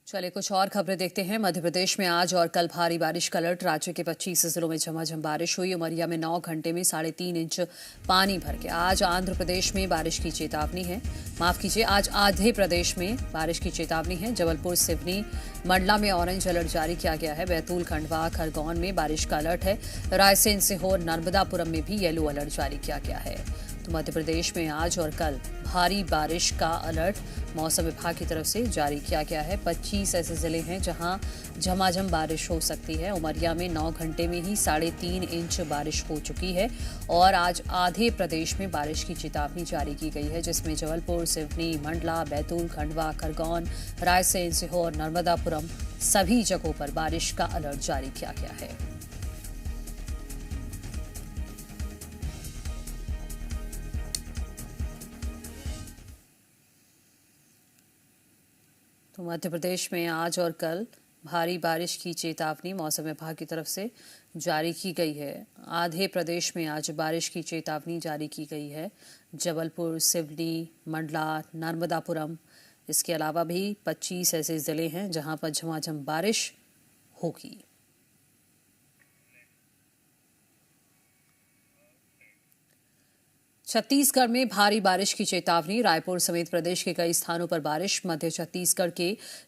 चलिए कुछ और खबरें देखते हैं। मध्य प्रदेश में आज और कल भारी बारिश का अलर्ट। राज्य के 25 जिलों में झमाझम बारिश हुई। उमरिया में 9 घंटे में 3.5 इंच पानी भर गया। आज आंध्र प्रदेश में बारिश की चेतावनी है। माफ कीजिए, आज आधे प्रदेश में बारिश की चेतावनी है। जबलपुर, सिवनी, मंडला में ऑरेंज अलर्ट जारी किया गया है। बैतूल, खंडवा, खरगोन में बारिश का अलर्ट है। रायसेन, सीहोर, नर्मदापुरम में भी येलो अलर्ट जारी किया गया है। तो मध्य प्रदेश में आज और कल भारी बारिश का अलर्ट मौसम विभाग की तरफ से जारी किया गया है। 25 ऐसे जिले हैं जहां झमाझम बारिश हो सकती है। उमरिया में 9 घंटे में ही 3.5 इंच बारिश हो चुकी है और आज आधे प्रदेश में बारिश की चेतावनी जारी की गई है, जिसमें जबलपुर, सिवनी, मंडला, बैतूल, खंडवा, खरगोन, रायसेन, सीहोर, नर्मदापुरम सभी जगहों पर बारिश का अलर्ट जारी किया गया है। तो मध्य प्रदेश में आज और कल भारी बारिश की चेतावनी मौसम विभाग की तरफ से जारी की गई है। आधे प्रदेश में आज बारिश की चेतावनी जारी की गई है। जबलपुर, सिवनी, मंडला, नर्मदापुरम, इसके अलावा भी 25 ऐसे जिले हैं जहां पर झमाझम बारिश होगी। छत्तीसगढ़ में भारी बारिश की चेतावनी। रायपुर समेत प्रदेश के कई स्थानों पर बारिश। मध्य छत्तीसगढ़ के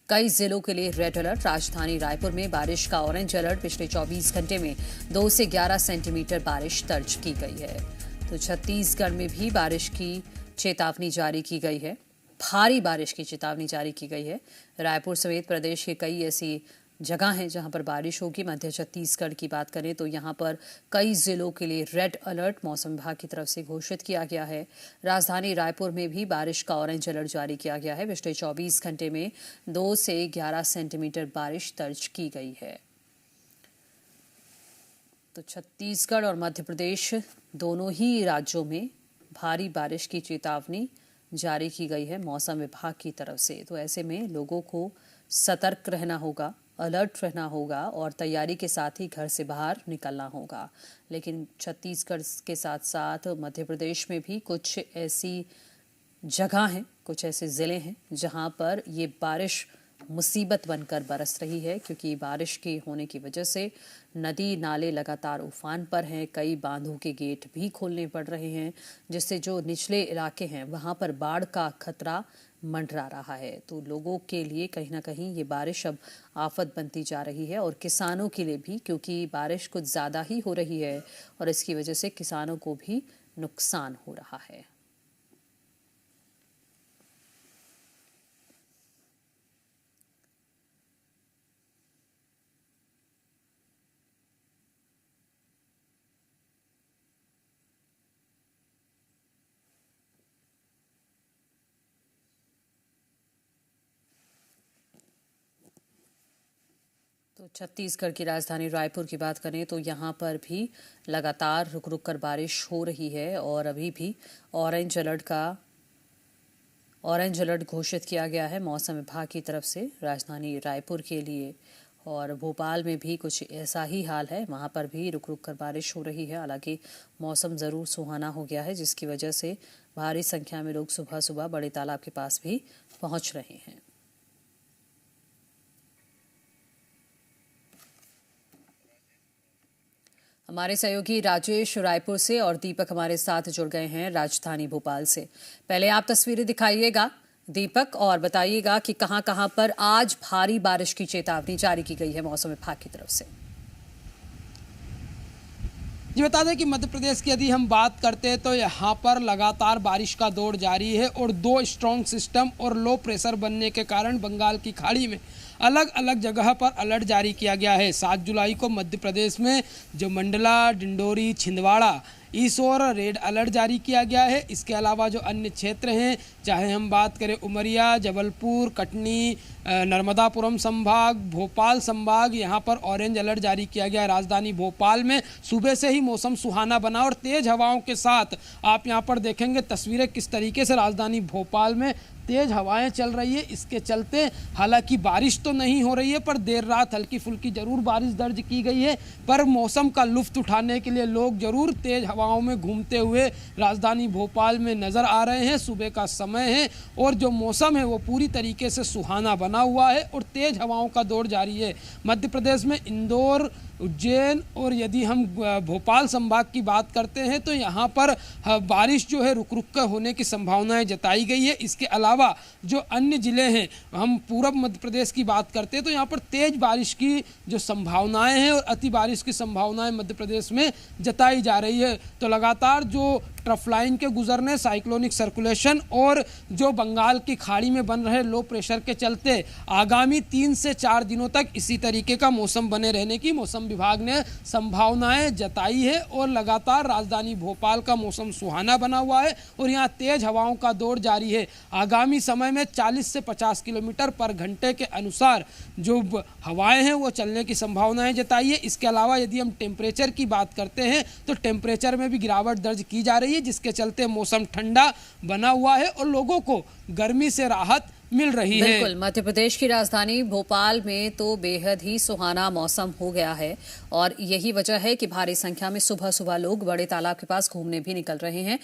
कई जिलों के लिए रेड अलर्ट। राजधानी रायपुर में बारिश का ऑरेंज अलर्ट। पिछले 24 घंटे में 2 से 11 सेंटीमीटर बारिश दर्ज की गई है। तो छत्तीसगढ़ में भी बारिश की चेतावनी जारी की गई है। भारी बारिश की चेतावनी जारी की गई है। रायपुर समेत प्रदेश के कई ऐसी जगह हैं जहां पर बारिश होगी। मध्य छत्तीसगढ़ की बात करें तो यहां पर कई जिलों के लिए रेड अलर्ट मौसम विभाग की तरफ से घोषित किया गया है। राजधानी रायपुर में भी बारिश का ऑरेंज अलर्ट जारी किया गया है। पिछले 24 घंटे में 2 से 11 सेंटीमीटर बारिश दर्ज की गई है। तो छत्तीसगढ़ और मध्य प्रदेश दोनों ही राज्यों में भारी बारिश की चेतावनी जारी की गई है मौसम विभाग की तरफ से। तो ऐसे में लोगों को सतर्क रहना होगा, अलर्ट रहना होगा और तैयारी के साथ ही घर से बाहर निकलना होगा। लेकिन छत्तीसगढ़ के साथ साथ मध्य प्रदेश में भी कुछ ऐसी जगह हैं, कुछ ऐसे ज़िले हैं जहां पर ये बारिश मुसीबत बनकर बरस रही है, क्योंकि बारिश के होने की वजह से नदी नाले लगातार उफान पर हैं। कई बांधों के गेट भी खोलने पड़ रहे हैं, जिससे जो निचले इलाके हैं वहां पर बाढ़ का खतरा मंडरा रहा है। तो लोगों के लिए कहीं ना कहीं ये बारिश अब आफत बनती जा रही है और किसानों के लिए भी, क्योंकि बारिश कुछ ज़्यादा ही हो रही है और इसकी वजह से किसानों को भी नुकसान हो रहा है। तो छत्तीसगढ़ की राजधानी रायपुर की बात करें तो यहाँ पर भी लगातार रुक रुक कर बारिश हो रही है और अभी भी ऑरेंज अलर्ट घोषित किया गया है मौसम विभाग की तरफ से राजधानी रायपुर के लिए। और भोपाल में भी कुछ ऐसा ही हाल है, वहाँ पर भी रुक रुक कर बारिश हो रही है। हालांकि मौसम ज़रूर सुहाना हो गया है, जिसकी वजह से भारी संख्या में लोग सुबह सुबह बड़े तालाब के पास भी पहुँच रहे हैं। हमारे सहयोगी राजेश रायपुर से और दीपक हमारे साथ जुड़ गए हैं राजधानी भोपाल से। पहले आप तस्वीरें दिखाइएगा दीपक और बताइएगा कि कहां कहां पर आज भारी बारिश की चेतावनी जारी की गई है मौसम विभाग की तरफ से। जी बता दें कि मध्य प्रदेश की यदि हम बात करते हैं तो यहाँ पर लगातार बारिश का दौर जारी है और 2 स्ट्रॉन्ग सिस्टम और लो प्रेशर बनने के कारण बंगाल की खाड़ी में अलग अलग जगह पर अलर्ट जारी किया गया है। 7 जुलाई को मध्य प्रदेश में जो मंडला, डिंडोरी, छिंदवाड़ा इस ओर रेड अलर्ट जारी किया गया है। इसके अलावा जो अन्य क्षेत्र हैं, चाहे हम बात करें उमरिया, जबलपुर, कटनी, नर्मदापुरम संभाग, भोपाल संभाग, यहाँ पर ऑरेंज अलर्ट जारी किया गया है। राजधानी भोपाल में सुबह से ही मौसम सुहाना बना और तेज हवाओं के साथ आप यहाँ पर देखेंगे तस्वीरें किस तरीके से राजधानी भोपाल में तेज हवाएं चल रही है। इसके चलते हालांकि बारिश तो नहीं हो रही है, पर देर रात हल्की फुल्की जरूर बारिश दर्ज की गई है। पर मौसम का लुत्फ उठाने के लिए लोग जरूर तेज हवाओं में घूमते हुए राजधानी भोपाल में नजर आ रहे हैं। सुबह का समय है और जो मौसम है वो पूरी तरीके से सुहाना बना हुआ है और तेज हवाओं का दौर जारी है। मध्य प्रदेश में इंदौर, उज्जैन और यदि हम भोपाल संभाग की बात करते हैं तो यहाँ पर बारिश जो है रुक रुक कर होने की संभावनाएं जताई गई है। इसके अलावा जो अन्य ज़िले हैं, हम पूर्व मध्य प्रदेश की बात करते हैं तो यहाँ पर तेज बारिश की जो संभावनाएं हैं और अति बारिश की संभावनाएं मध्य प्रदेश में जताई जा रही है। तो लगातार जो ट्रफ लाइन के गुजरने, साइक्लोनिक सर्कुलेशन और जो बंगाल की खाड़ी में बन रहे लो प्रेशर के चलते आगामी 3 से 4 दिनों तक इसी तरीके का मौसम बने रहने की मौसम विभाग ने संभावनाएं जताई है। और लगातार राजधानी भोपाल का मौसम सुहाना बना हुआ है और यहाँ तेज हवाओं का दौर जारी है। आगामी समय में 40 से 50 किलोमीटर पर घंटे के अनुसार जो हवाएं हैं वो चलने की संभावनाएं जताई है। इसके अलावा यदि हम टेम्परेचर की बात करते हैं तो टेम्परेचर में भी गिरावट दर्ज की जा रही है, जिसके चलते मौसम ठंडा बना हुआ है और लोगों को गर्मी से राहत मिल रही है। बिल्कुल, मध्य प्रदेश की राजधानी भोपाल में तो बेहद ही सुहाना मौसम हो गया है और यही वजह है कि भारी संख्या में सुबह सुबह लोग बड़े तालाब के पास घूमने भी निकल रहे हैं।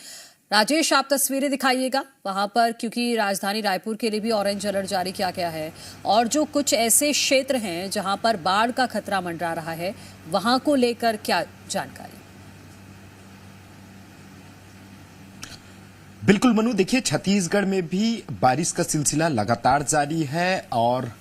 राजेश, आप तस्वीरें दिखाइएगा वहां पर, क्योंकि राजधानी रायपुर के लिए भी ऑरेंज अलर्ट जारी किया गया है और जो कुछ ऐसे क्षेत्र हैं जहां पर बाढ़ का खतरा मंडरा रहा है वहां को लेकर क्या जानकारी? बिल्कुल मनु, देखिए छत्तीसगढ़ में भी बारिश का सिलसिला लगातार जारी है और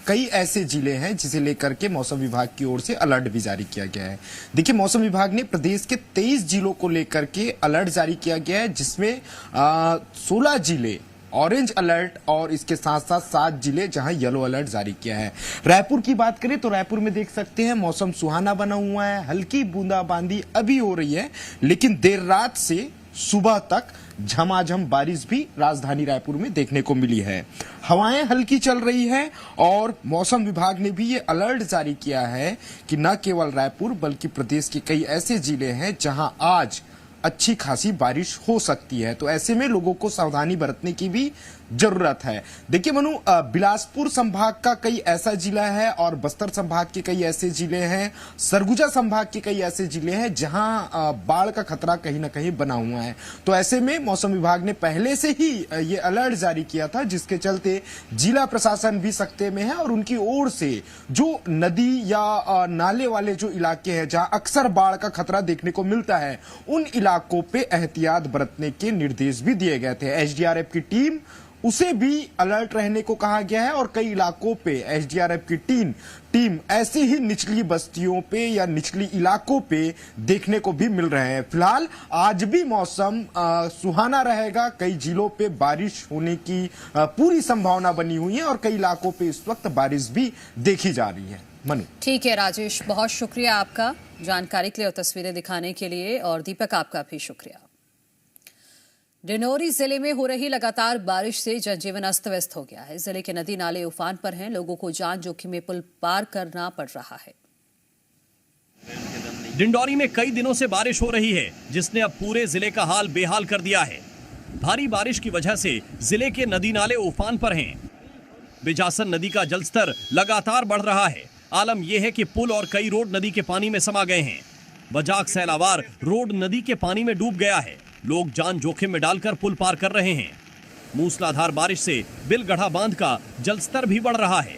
कई ऐसे जिले हैं जिसे लेकर के मौसम विभाग की ओर से अलर्ट भी जारी किया गया है। देखिए मौसम विभाग ने प्रदेश के 23 जिलों को लेकर के अलर्ट जारी किया गया है, जिसमें 16 जिले ऑरेंज अलर्ट और इसके साथ साथ 7 जिले जहां येलो अलर्ट जारी किया है। रायपुर की बात करें तो रायपुर में देख सकते हैं मौसम सुहाना बना हुआ है, हल्की बूंदाबांदी अभी हो रही है, लेकिन देर रात से सुबह तक झमाझम बारिश भी राजधानी रायपुर में देखने को मिली है। हवाएं हल्की चल रही हैं और मौसम विभाग ने भी ये अलर्ट जारी किया है कि न केवल रायपुर बल्कि प्रदेश के कई ऐसे जिले हैं जहां आज अच्छी खासी बारिश हो सकती है। तो ऐसे में लोगों को सावधानी बरतने की भी जरूरत है। देखिए मनु, बिलासपुर संभाग का कई ऐसा जिला है और बस्तर संभाग के कई ऐसे जिले हैं, सरगुजा संभाग के कई ऐसे जिले हैं जहां बाढ़ का खतरा कहीं ना कहीं बना हुआ है। तो ऐसे में मौसम विभाग ने पहले से ही ये अलर्ट जारी किया था, जिसके चलते जिला प्रशासन भी सख्ते में है और उनकी ओर से जो नदी या नाले वाले जो इलाके हैं जहां अक्सर बाढ़ का खतरा देखने को मिलता है, उन इलाकों पे एहतियात बरतने के निर्देश भी दिए गए थे। एसडीआरएफ की टीम उसे भी अलर्ट रहने को कहा गया है और कई इलाकों पे एसडीआरएफ की टीम ऐसी ही निचली बस्तियों पे या निचली इलाकों पे देखने को भी मिल रहे हैं। फिलहाल आज भी मौसम सुहाना रहेगा, कई जिलों पे बारिश होने की पूरी संभावना बनी हुई है और कई इलाकों पे इस वक्त बारिश भी देखी जा रही है। मनु, ठीक है राजेश, बहुत शुक्रिया आपका जानकारी के लिए और तस्वीरें दिखाने के लिए, और दीपक आपका भी शुक्रिया। डिंडोरी जिले में हो रही लगातार बारिश से जनजीवन अस्त व्यस्त हो गया है। जिले के नदी नाले उफान पर हैं, लोगों को जान जोखिम में पुल पार करना पड़ रहा है। डिंडोरी में कई दिनों से बारिश हो रही है, जिसने अब पूरे जिले का हाल बेहाल कर दिया है। भारी बारिश की वजह से जिले के नदी नाले उफान पर हैं। बिजासन नदी का जलस्तर लगातार बढ़ रहा है। आलम यह है कि पुल और कई रोड नदी के पानी में समा गए हैं। बजाक सैलावार रोड नदी के पानी में डूब गया है। लोग जान जोखिम में डालकर पुल पार कर रहे हैं। मूसलाधार बारिश से बिलगढ़ा बांध का जलस्तर भी बढ़ रहा है।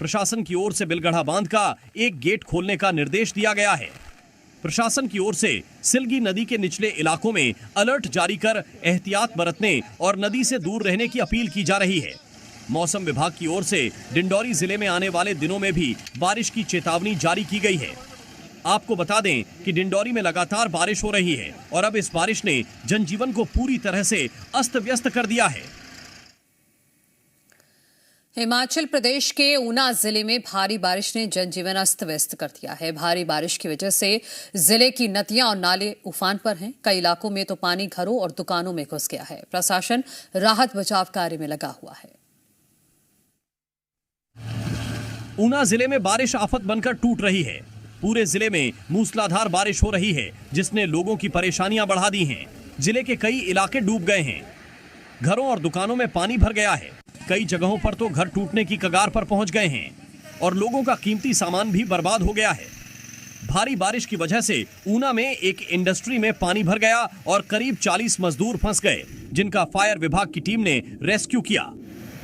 प्रशासन की ओर से बिलगढ़ा बांध का एक गेट खोलने का निर्देश दिया गया है। प्रशासन की ओर से सिलगी नदी के निचले इलाकों में अलर्ट जारी कर एहतियात बरतने और नदी से दूर रहने की अपील की जा रही है। मौसम विभाग की ओर से डिंडोरी जिले में आने वाले दिनों में भी बारिश की चेतावनी जारी की गई है। आपको बता दें कि डिंडोरी में लगातार बारिश हो रही है और अब इस बारिश ने जनजीवन को पूरी तरह से अस्त व्यस्त कर दिया है। हिमाचल प्रदेश के ऊना जिले में भारी बारिश ने जनजीवन अस्त व्यस्त कर दिया है। भारी बारिश की वजह से जिले की नदियां और नाले उफान पर हैं। कई इलाकों में तो पानी घरों और दुकानों में घुस गया है। प्रशासन राहत बचाव कार्य में लगा हुआ है। ऊना जिले में बारिश आफत बनकर टूट रही है। पूरे जिले में मूसलाधार बारिश हो रही है, जिसने लोगों की परेशानियां बढ़ा दी हैं। जिले के कई इलाके डूब गए हैं। घरों और दुकानों में पानी भर गया है। कई जगहों पर तो घर टूटने की कगार पर पहुंच गए हैं और लोगों का कीमती सामान भी बर्बाद हो गया है। भारी बारिश की वजह से ऊना में एक इंडस्ट्री में पानी भर गया और करीब 40 मजदूर फंस गए, जिनका फायर विभाग की टीम ने रेस्क्यू किया।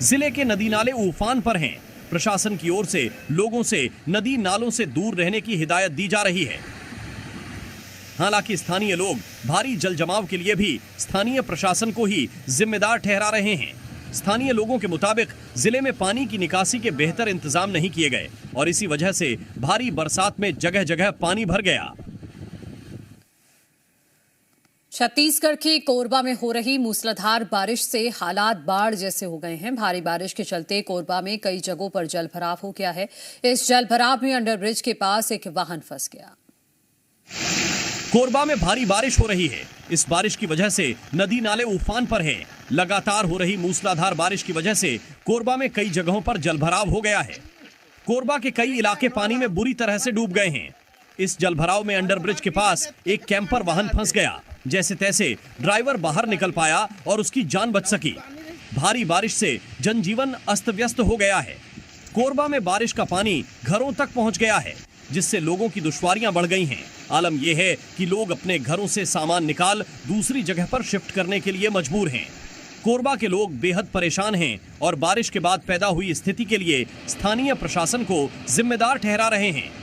जिले के नदी नाले उफान पर हैं। प्रशासन की ओर से लोगों से नदी नालों से दूर रहने की हिदायत दी जा रही है। हालांकि स्थानीय लोग भारी जल जमाव के लिए भी स्थानीय प्रशासन को ही जिम्मेदार ठहरा रहे हैं। स्थानीय लोगों के मुताबिक जिले में पानी की निकासी के बेहतर इंतजाम नहीं किए गए और इसी वजह से भारी बरसात में जगह जगह पानी भर गया। छत्तीसगढ़ के कोरबा में हो रही मूसलाधार बारिश से हालात बाढ़ जैसे हो गए हैं। भारी बारिश के चलते कोरबा में कई जगहों पर जलभराव हो गया है। इस जलभराव में अंडरब्रिज के पास एक वाहन फंस गया। कोरबा में भारी बारिश हो रही है। इस बारिश की वजह से नदी नाले उफान पर हैं। लगातार हो रही मूसलाधार बारिश की वजह से कोरबा में कई जगहों पर जलभराव हो गया है। कोरबा के कई इलाके पानी में बुरी तरह से डूब गए हैं। इस जलभराव में अंडरब्रिज के पास एक कैंपर वाहन फंस गया। जैसे तैसे ड्राइवर बाहर निकल पाया और उसकी जान बच सकी। भारी बारिश से जनजीवन अस्त व्यस्त हो गया है। कोरबा में बारिश का पानी घरों तक पहुंच गया है, जिससे लोगों की दुश्वारियां बढ़ गई हैं। आलम यह है कि लोग अपने घरों से सामान निकाल दूसरी जगह पर शिफ्ट करने के लिए मजबूर हैं। कोरबा के लोग बेहद परेशान हैं और बारिश के बाद पैदा हुई स्थिति के लिए स्थानीय प्रशासन को जिम्मेदार ठहरा रहे हैं।